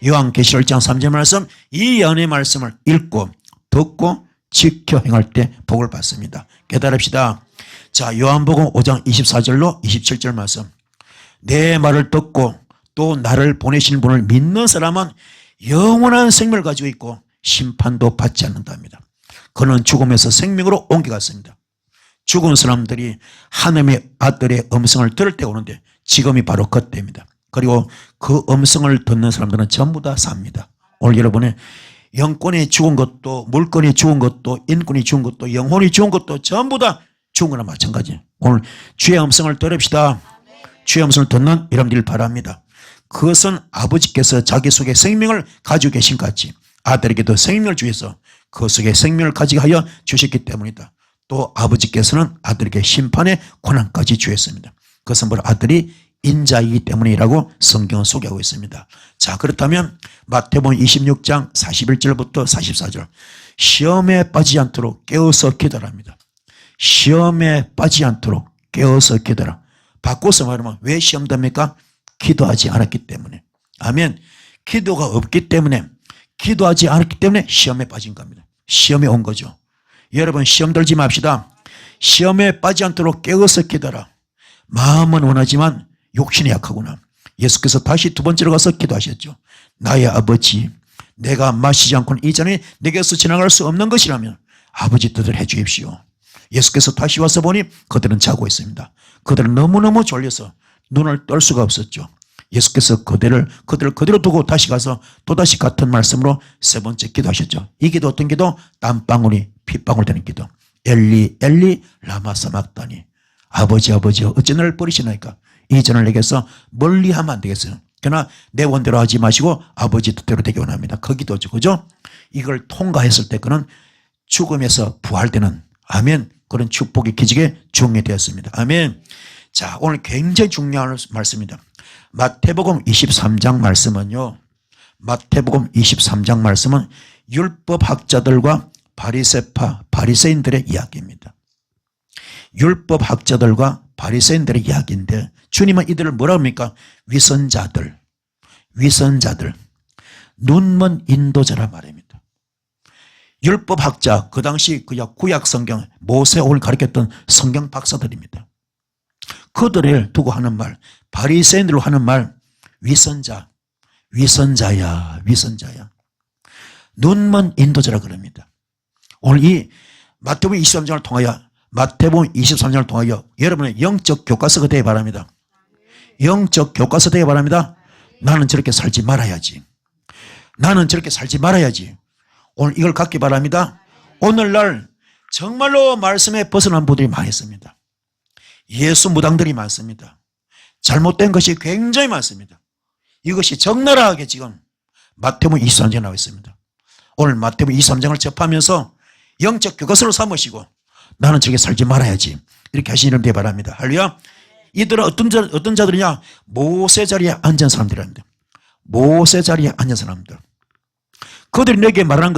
요한계시록 1장 3절 말씀, 이 연의 말씀을 읽고 듣고 지켜 행할 때 복을 받습니다. 깨달읍시다. 자, 요한복음 5장 24절로 27절 말씀. 내 말을 듣고 또 나를 보내신 분을 믿는 사람은 영원한 생명을 가지고 있고 심판도 받지 않는답니다. 그는 죽음에서 생명으로 옮겨갔습니다. 죽은 사람들이 하나님의 아들의 음성을 들을 때 오는데 지금이 바로 그때입니다. 그리고 그 음성을 듣는 사람들은 전부 다 삽니다. 오늘 여러분의 영권이 죽은 것도 물건이 죽은 것도 인권이 죽은 것도 영혼이 죽은 것도 전부 다 죽은 거나 마찬가지예요. 오늘 주의 음성을 들읍시다. 주의 음성을 듣는 여러분들 바랍니다. 그것은 아버지께서 자기 속에 생명을 가지고 계신 것 같이 아들에게도 생명을 주셔서 그 속에 생명을 가지게 하여 주셨기 때문이다. 또 아버지께서는 아들에게 심판의 권한까지 주셨습니다. 그것은 바로 아들이 인자이기 때문이라고 성경은 소개하고 있습니다. 자, 그렇다면 마태복음 26장 41절부터 44절 시험에 빠지지 않도록 깨어서 기도합니다. 시험에 빠지지 않도록 깨어서 기도하라. 바꿔서 말하면 왜 시험됩니까? 기도하지 않았기 때문에. 아멘. 기도가 없기 때문에 기도하지 않았기 때문에 시험에 빠진 겁니다. 시험에 온 거죠. 여러분 시험 들지 맙시다. 시험에 빠지지 않도록 깨어서 기도하라. 마음은 원하지만 욕심이 약하구나. 예수께서 다시 두 번째로 가서 기도하셨죠. 나의 아버지, 내가 마시지 않고는 이 잔이 내게서 지나갈 수 없는 것이라면 아버지 뜻을 해 주십시오. 예수께서 다시 와서 보니 그들은 자고 있습니다. 그들은 너무너무 졸려서 눈을 뜰 수가 없었죠. 예수께서 그들을 그대로 두고 다시 가서 또다시 같은 말씀으로 세 번째 기도하셨죠. 이 기도 어떤 기도? 땀방울이 핏방울 되는 기도. 엘리 엘리 라마 사막다니. 아버지 어찌 나를 버리시나이까. 이 전을 내게서 멀리하면 안 되겠어요. 그러나 내 원대로 하지 마시고 아버지 뜻대로 되기 원합니다. 그 기도죠. 그죠? 이걸 통과했을 때 그는 죽음에서 부활되는 아멘 그런 축복의 기적에 중이 되었습니다. 아멘. 자, 오늘 굉장히 중요한 말씀입니다. 마태복음 23장 말씀은요. 마태복음 23장 말씀은 율법학자들과 바리새인들의 이야기입니다. 율법학자들과 바리새인들의 이야기인데 주님은 이들을 뭐라 합니까? 위선자들. 눈먼 인도자라 말입니다. 율법학자, 그 당시 구약 성경 모세오를 가르쳤던 성경 박사들입니다. 그들을 두고 하는 말, 바리새인들로 하는 말, 위선자야. 눈먼 인도자라 그럽니다. 오늘 이 마태복음 23장을 통하여 여러분의 영적 교과서가 되기 바랍니다. 영적 교과서 되기 바랍니다. 나는 저렇게 살지 말아야지. 나는 저렇게 살지 말아야지. 오늘 이걸 갖기 바랍니다. 오늘날 정말로 말씀에 벗어난 분들이 많이 있습니다. 예수 무당들이 많습니다. 잘못된 것이 굉장히 많습니다. 이것이 적나라하게 지금 마태복음 23장에 나와 있습니다. 오늘 마태복음 23장을 접하면서 영적 교과서로 삼으시고 나는 저렇게 살지 말아야지 이렇게 하시는 데 바랍니다. 할렐루야. 이들은 어떤 자들이냐? 모세 자리에 앉은 사람들입니다. 모세 자리에 앉은 사람들. 그들이 너에게 말하는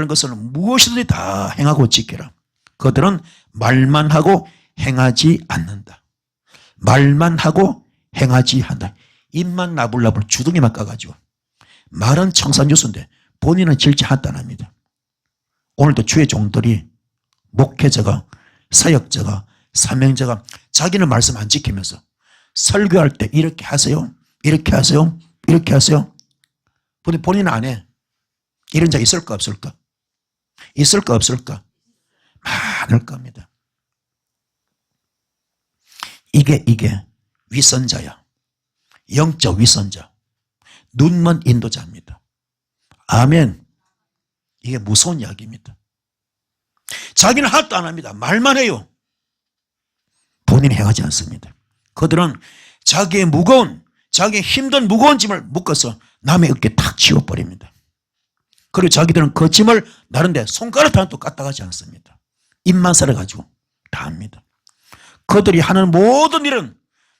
것은 무엇이든지 다 행하고 지켜라. 그들은 말만 하고 행하지 않는다. 말만 하고 행하지 않는다. 입만 나불나불 주둥이만 까가지고 말은 청산유수인데 본인은 질지 않다랍니다. 오늘도 주의 종들이 목회자가 사역자가 사명자가 자기는 말씀 안 지키면서 설교할 때 이렇게 하세요. 이렇게 하세요. 이렇게 하세요. 본인은 안 해. 이런 자 있을까 없을까? 있을까 없을까? 많을 겁니다. 이게 위선자야. 영적 위선자. 눈먼 인도자입니다. 아멘. 이게 무서운 이야기입니다. 자기는 하나도 안 합니다. 말만 해요. 본인이 행하지 않습니다. 그들은 자기의 힘든 무거운 짐을 묶어서 남의 어깨에 탁 치워버립니다. 그리고 자기들은 그 짐을 나른데 손가락 하나도 까딱하지 않습니다. 입만 살아가지고 다 합니다. 그들이 하는 모든 일은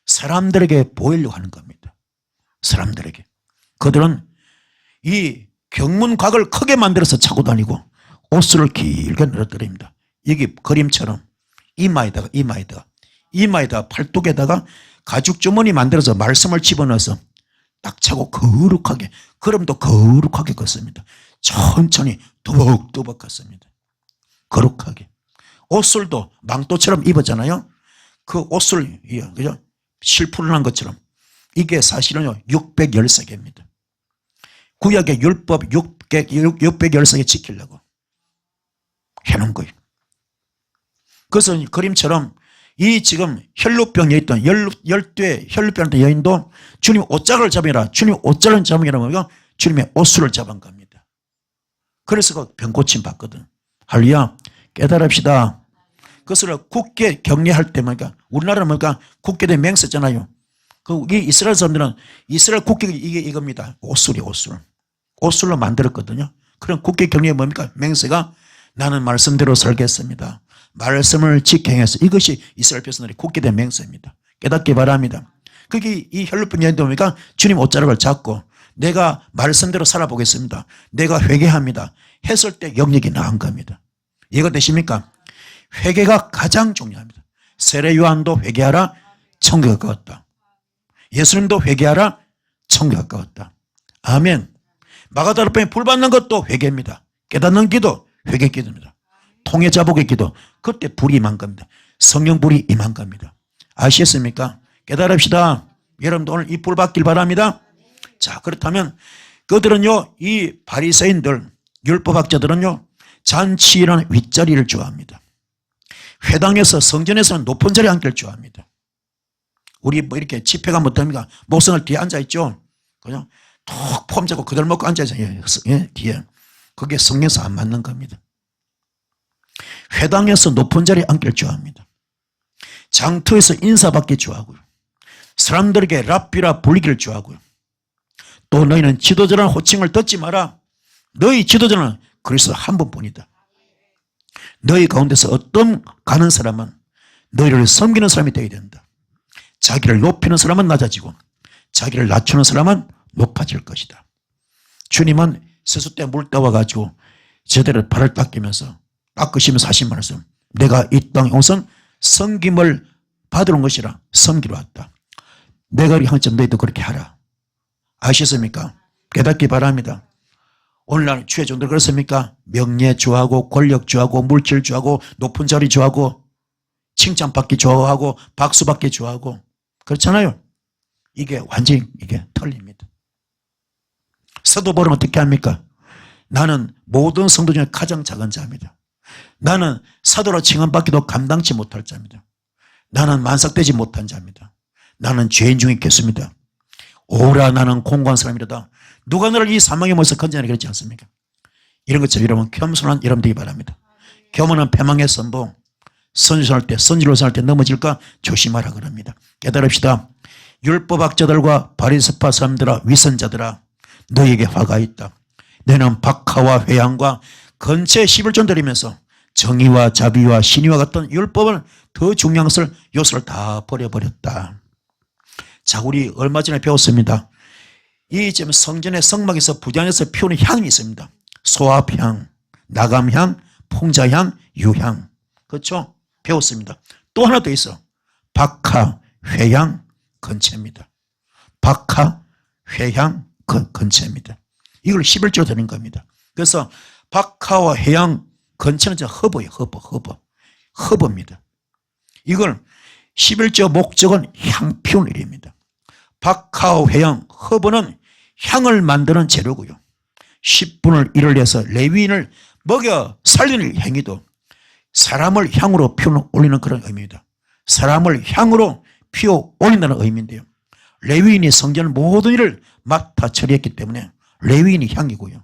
사람들에게 보이려고 하는 겁니다. 사람들에게. 그들은 이 경문곽을 크게 만들어서 차고 다니고 옷을 길게 늘어뜨립니다. 여기 그림처럼 이마에다가 팔뚝에다가 가죽 주머니 만들어서 말씀을 집어넣어서 딱 차고 거룩하게, 걸음도 거룩하게 걷습니다. 천천히 두벅두벅 걷습니다. 거룩하게. 옷술도 망토처럼 입었잖아요. 그 옷술, 그죠? 실풀을 한 것처럼. 이게 사실은요, 613개입니다. 구약의 율법 613개 지키려고 해놓은 거예요. 그래서 그림처럼 이 지금 혈루병에 있던 12의 혈루병 여인도 주님 옷자락을 잡으라. 주님 옷자락을 잡으라고 하면 주님의 옷술을 잡은 겁니다. 그래서 그 병고침 받거든. 할렐루야. 깨달읍시다. 그것을 국계 격리할 때 뭐니까 우리나라는 뭐니까 국계대 맹세잖아요. 이 이스라엘 사람들은 이스라엘 국계가 이겁니다. 옷술이 옷술. 옷술로 만들었거든요. 그럼 국계 격리에 뭡니까? 맹세가 나는 말씀대로 살겠습니다. 말씀을 지켜행해서 이것이 이스라엘 백성들의 국계된 맹세입니다. 깨닫기 바랍니다. 그게 이 혈루병 여인도 뭡니까? 주님 옷자락을 잡고 내가 말씀대로 살아보겠습니다. 내가 회개합니다. 했을 때 영역이 나은 겁니다. 이해가 되십니까? 회개가 가장 중요합니다. 세례 요한도 회개하라 천국에 가까웠다. 예수님도 회개하라 천국에 가까웠다. 아멘. 마가다라병에 불 받는 것도 회개입니다. 깨닫는 기도 회개 기도입니다. 통해 자복의 기도 그때 불이 임한 겁니다. 성령 불이 임한 겁니다. 아시겠습니까? 깨달읍시다. 여러분도 오늘 이 불 받길 바랍니다. 자, 그렇다면 그들은요, 이 바리새인들 율법학자들은요 잔치라는 윗자리를 좋아합니다. 회당에서 성전에서는 높은 자리에 앉기를 좋아합니다. 우리 뭐 이렇게 집회가 못합니까? 목성을 뒤에 앉아있죠. 그냥 톡 폼 잡고 그들 먹고 앉아있어요. 뒤에. 그게 성령에서 안 맞는 겁니다. 회당에서 높은 자리에 앉기를 좋아합니다. 장터에서 인사받기 좋아하고요. 사람들에게 랍비라 불리기를 좋아하고요. 또 너희는 지도자라는 호칭을 듣지 마라. 너희 지도자는 그리스도 한 분뿐이다. 너희 가운데서 어떤 가는 사람은 너희를 섬기는 사람이 되어야 된다. 자기를 높이는 사람은 낮아지고 자기를 낮추는 사람은 높아질 것이다. 주님은 세숫대 물 떠와가지고 제대로 발을 닦이면서 닦으시면서 하신 말씀, 내가 이 땅에 온선 섬김을 받으러 온 것이라 섬기러 왔다. 내가 향점 너희도 그렇게 하라. 아시겠습니까? 깨닫기 바랍니다. 오늘날 주의 종들 그렇습니까? 명예 좋아하고 권력 좋아하고 물질 좋아하고 높은 자리 좋아하고 칭찬받기 좋아하고 박수받기 좋아하고 그렇잖아요. 이게 완전히 이게 틀립니다. 사도 바울은 어떻게 합니까? 나는 모든 성도 중에 가장 작은 자입니다. 나는 사도로 칭함받기도 감당치 못할 자입니다. 나는 만삭되지 못한 자입니다. 나는 죄인 중에 있겠습니다. 오라 나는 공고한 사람이라다. 누가 너를 이 사망의 몸에서 건져내라 그랬지 않습니까? 이런 것처럼 여러분 겸손한 여러분 되기 바랍니다. 겸손한 패망의 선봉. 선지할 때 선지로서 할 때 넘어질까 조심하라 그럽니다. 깨달읍시다. 율법학자들과 바리새파 사람들아 위선자들아 너에게 화가 있다. 너는 박하와 회양과 건체 11조 드리면서 정의와 자비와 신의와 같은 율법을 더 중요한 것을 요소를 다 버려버렸다. 자, 우리 얼마 전에 배웠습니다. 이 지금 성전의 성막에서 부장에서 피우는 향이 있습니다. 소합향, 나감향, 풍자향, 유향. 그렇죠? 배웠습니다. 또 하나 더 있어. 박하, 회향, 건체입니다. 박하, 회향, 건체입니다. 이걸 11조 드린 겁니다. 그래서 박하와 회향, 건체는 허브예요. 허브입니다. 이걸 11조 목적은 향 피우는 일입니다. 박하와 회향, 허브는 향을 만드는 재료고요. 10분의 1을 내서 레위인을 먹여 살리는 행위도 사람을 향으로 피워 올리는 그런 의미입니다. 사람을 향으로 피워 올린다는 의미인데요. 레위인이 성전 모든 일을 맡아 처리했기 때문에 레위인이 향이고요.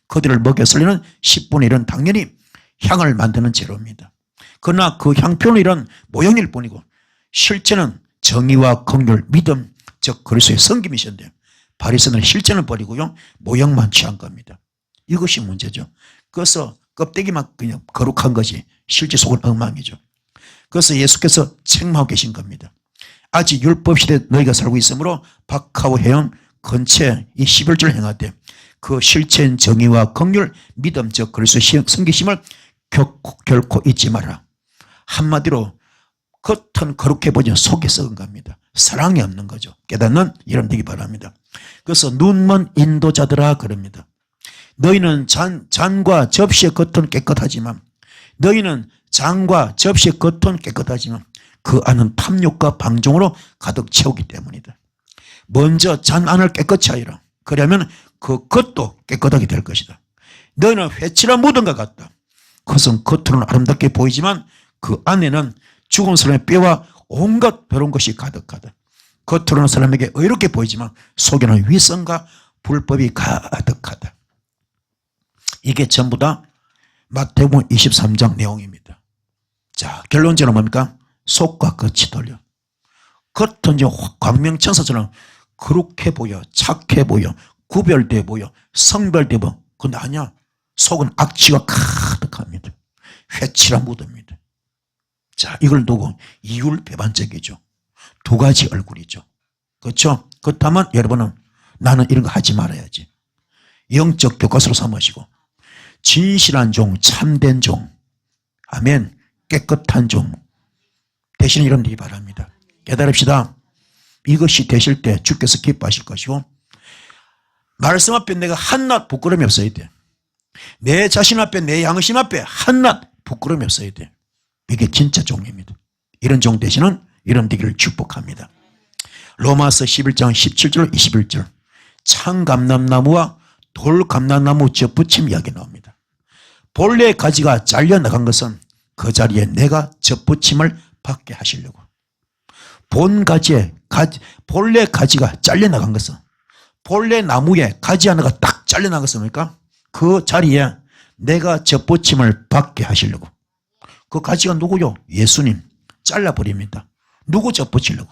그들을 먹여 살리는 10분의 1은 당연히 향을 만드는 재료입니다. 그러나 그 향 피우는 일은 모형일 뿐이고 실제는 정의와 긍휼, 믿음, 즉 그리스도의 섬김이셨는데 바리새인은 실제는 버리고요. 모형만 취한 겁니다. 이것이 문제죠. 그래서 껍데기만 그냥 거룩한 것이 실제 속은 엉망이죠. 그래서 예수께서 책망하고 계신 겁니다. 아직 율법 시대에 너희가 살고 있으므로 박하고 회영, 건체 이 11조를 행하되 그 실체인 정의와 긍휼, 믿음, 즉 그리스도의 섬기심을 결코 잊지 마라. 한마디로 겉은 거룩해 보지만 속이 썩은 겁니다. 사랑이 없는 거죠. 깨닫는 이런 되기 바랍니다. 그래서 눈먼 인도자들아 그럽니다. 너희는 잔과 접시의 겉은 깨끗하지만 너희는 잔과 접시의 겉은 깨끗하지만 그 안은 탐욕과 방종으로 가득 채우기 때문이다. 먼저 잔 안을 깨끗이 하여라. 그러면 그 겉도 깨끗하게 될 것이다. 너희는 회칠한 무덤과 같다. 그것은 겉으로는 아름답게 보이지만 그 안에는 죽은 사람의 뼈와 온갖 더러운 것이 가득하다. 겉으로는 사람에게 의롭게 보이지만 속에는 위선과 불법이 가득하다. 이게 전부 다 마태복음 23장 내용입니다. 자, 결론적으로 뭡니까? 속과 겉이 돌려. 겉은 이제 광명천사처럼 거룩해 보여, 착해 보여, 구별돼 보여, 성별돼 보여. 근데 아니야. 속은 악취가 가득합니다. 회칠한 무덤입니다. 자, 이걸 두고 이율배반적이죠. 두 가지 얼굴이죠. 그렇죠? 그렇다면 여러분은 나는 이런 거 하지 말아야지. 영적 교과서로 삼으시고 진실한 종, 참된 종, 아멘, 깨끗한 종 대신 이런 일이 바랍니다. 깨달읍시다. 이것이 되실 때 주께서 기뻐하실 것이고 말씀 앞에 내가 한낱 부끄러움이 없어야 돼. 내 자신 앞에 내 양심 앞에 한낱 부끄러움이 없어야 돼. 이게 진짜 종입니다. 이런 종 되시는 이런 되기를 축복합니다. 로마서 11장 17절 21절 창감람나무와 돌감람나무 접붙임 이야기 나옵니다. 본래 가지가 잘려나간 것은 그 자리에 내가 접붙임을 받게 하시려고. 본래 가지가 잘려나간 것은 본래 나무에 가지 하나가 딱 잘려나간 것은 뭡니까? 그 자리에 내가 접붙임을 받게 하시려고. 그 가지가 누구요? 예수님. 잘라버립니다. 누구 접붙이려고?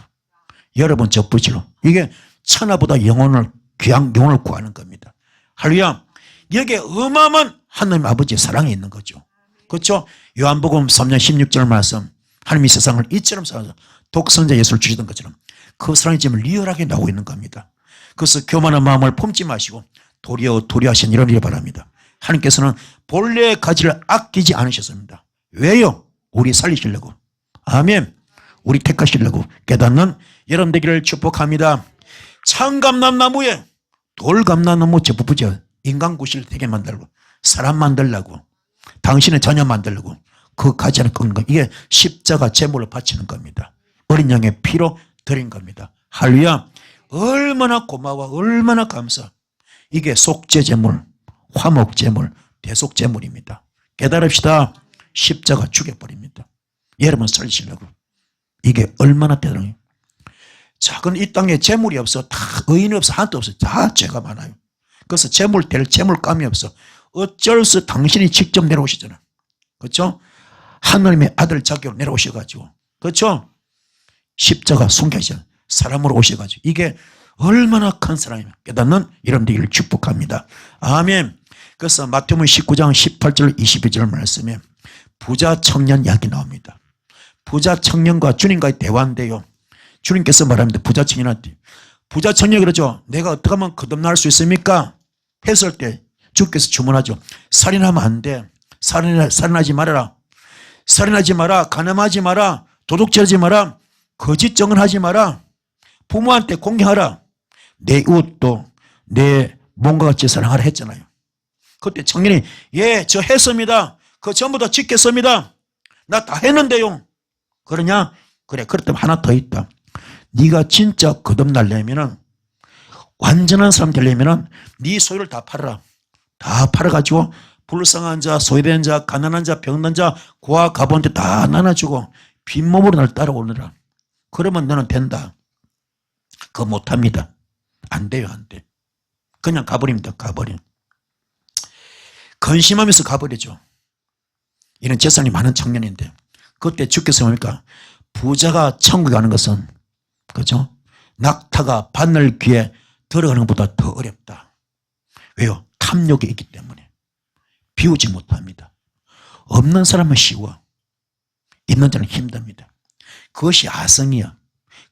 여러분 접붙이려. 이게 천하보다 영혼을 귀한 영혼을 구하는 겁니다. 할렐루야. 여기에 어마어마한 하나님 아버지의 사랑이 있는 거죠. 그렇죠? 요한복음 3장 16절 말씀 하나님이 세상을 이처럼 사랑하사 독생자 예수를 주시던 것처럼 그 사랑이 지금 리얼하게 나오고 있는 겁니다. 그래서 교만한 마음을 품지 마시고 도리하신 이런 일을 바랍니다. 하나님께서는 본래의 가지를 아끼지 않으셨습니다. 왜요? 우리 살리시려고. 아멘. 우리 택하시려고. 깨닫는 여러분 되기를 축복합니다. 창감람나무에 돌감람나무 접붙여 인간 구실을 되게 만들고 사람 만들려고 당신의 자녀 만들려고 그 가지를 꺾는 거. 이게 십자가 제물을 바치는 겁니다. 어린 양의 피로 드린 겁니다. 할렐루야. 얼마나 고마워, 얼마나 감사. 이게 속죄제물, 화목제물, 대속제물입니다. 깨달읍시다. 십자가 죽여버립니다. 여러분 살리시려고. 이게 얼마나 대단해요. 자, 그건 이 땅에 재물이 없어. 다 의인이 없어. 하나도 없어. 다 죄가 많아요. 그래서 재물 될 재물감이 없어. 어쩔 수 당신이 직접 내려오시잖아. 그렇죠? 하나님의 아들 자격으로 내려오셔가지고, 그렇죠? 십자가 순교하시잖아. 사람으로 오셔가지고. 이게 얼마나 큰 사랑이면 깨닫는 이런 되기를 축복합니다. 아멘. 그래서 마태복음 19장 18절 22절 말씀에 부자 청년 이야기 나옵니다. 부자 청년과 주님과의 대화인데요. 주님께서 말합니다. 부자 청년한테. 부자 청년이 그러죠. 내가 어떻게 하면 거듭날 수 있습니까? 했을 때 주께서 주문하죠. 살인하면 안 돼. 살인하지 말아라. 살인하지 마라. 간음하지 마라. 도둑질하지 마라. 거짓 증언하지 마라. 부모한테 공경하라. 내 이웃도 내 몸과 같이 사랑하라 했잖아요. 그때 청년이 예, 저 했습니다. 그거 전부 다 지켰습니다. 나 다 했는데요. 그러냐? 그래, 그렇다면 하나 더 있다. 네가 진짜 거듭나려면은 완전한 사람 되려면은 네 소유를 다 팔아라. 다 팔아가지고 불쌍한 자, 소외된 자, 가난한 자, 병든 자, 고아 가부한테 다 나눠주고 빈몸으로 날 따라오느라. 그러면 너는 된다. 그거 못합니다. 안 돼요, 안 돼. 그냥 가버립니다. 가버려. 근심하면서 가버리죠. 이런 재산이 많은 청년인데 그때 주께서 뭡니까? 부자가 천국에 가는 것은, 그렇죠? 낙타가 바늘 귀에 들어가는 것보다 더 어렵다. 왜요? 탐욕이 있기 때문에 비우지 못합니다. 없는 사람은 쉬워. 있는 자는 힘듭니다. 그것이 아성이야.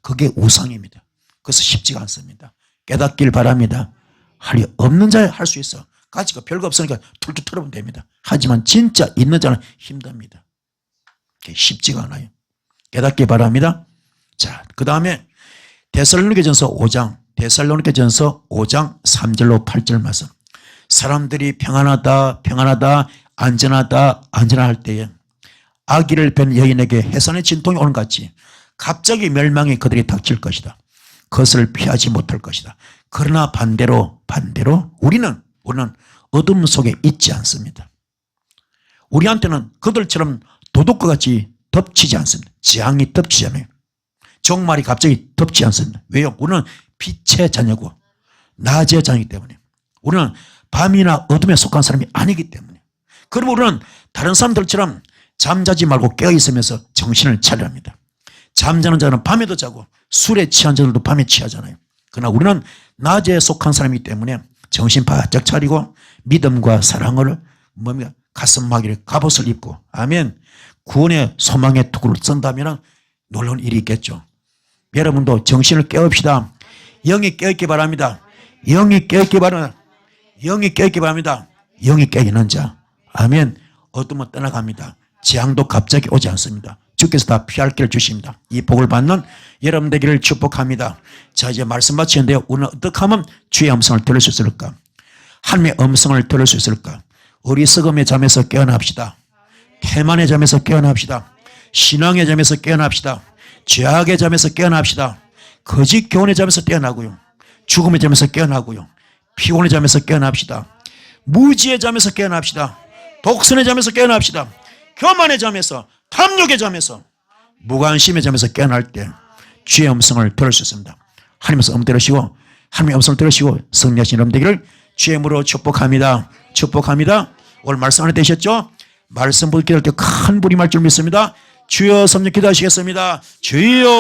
그게 우상입니다. 그래서 쉽지가 않습니다. 깨닫길 바랍니다. 하리 없는 자에 할 수 있어. 가치가 별거 없으니까 툴툴 털으면 됩니다. 하지만 진짜 있는 자는 힘듭니다. 그게 쉽지가 않아요. 깨닫기 바랍니다. 자, 그 다음에 데살로니가전서 5장 3절로 8절 말씀. 사람들이 평안하다 평안하다 안전하다 안전할 때에 아기를 뵌 여인에게 해산의 진통이 오는 것 같이 갑자기 멸망이 그들이 닥칠 것이다. 그것을 피하지 못할 것이다. 그러나 반대로 우리는 어둠 속에 있지 않습니다. 우리한테는 그들처럼 도둑과 같이 덮치지 않습니다. 재앙이 덮치지 않아요. 종말이 갑자기 덮지 않습니다. 왜요? 우리는 빛의 자녀고 낮의 자녀이기 때문에. 우리는 밤이나 어둠에 속한 사람이 아니기 때문에. 그럼 우리는 다른 사람들처럼 잠자지 말고 깨어있으면서 정신을 차려야 합니다. 잠자는 자는 밤에도 자고 술에 취한 자들도 밤에 취하잖아요. 그러나 우리는 낮에 속한 사람이기 때문에 정신 바짝 차리고 믿음과 사랑을 뭡니까? 가슴막이를 갑옷을 입고 아멘. 구원의 소망의 투구를 쓴다면 놀라운 일이 있겠죠. 여러분도 정신을 깨웁시다. 영이 깨있기 바랍니다. 영이 깨있기 바랍니다. 영이 깨있기 바랍니다. 영이 깨있는 자 아멘. 어둠은 떠나갑니다. 재앙도 갑자기 오지 않습니다. 주께서 다 피할 길을 주십니다. 이 복을 받는 여러분 되기를 축복합니다. 자, 이제 말씀 마치는데요. 오늘 어떻게 하면 주의 음성을 들을 수 있을까? 하나님의 음성을 들을 수 있을까? 어리석음의 잠에서 깨어납시다. 태만의 잠에서 깨어납시다. 신앙의 잠에서 깨어납시다. 죄악의 잠에서 깨어납시다. 거짓 교훈의 잠에서 깨어나고요. 죽음의 잠에서 깨어나고요. 피곤의 잠에서 깨어납시다. 무지의 잠에서 깨어납시다. 독선의 잠에서 깨어납시다. 교만의 잠에서, 탐욕의 잠에서, 무관심의 잠에서 깨어날 때 주의 음성을 들을 수 있습니다. 하나님의 음성 들으시고 하나님의 음성을 들으시고 승리하신 여러분 되기를 주의 이름으로 축복합니다. 축복합니다. 오늘 말씀 안에 되셨죠? 말씀 보기를 때 큰 불이 말 줄 믿습니다. 주여 섬겨 기도하시겠습니다. 주여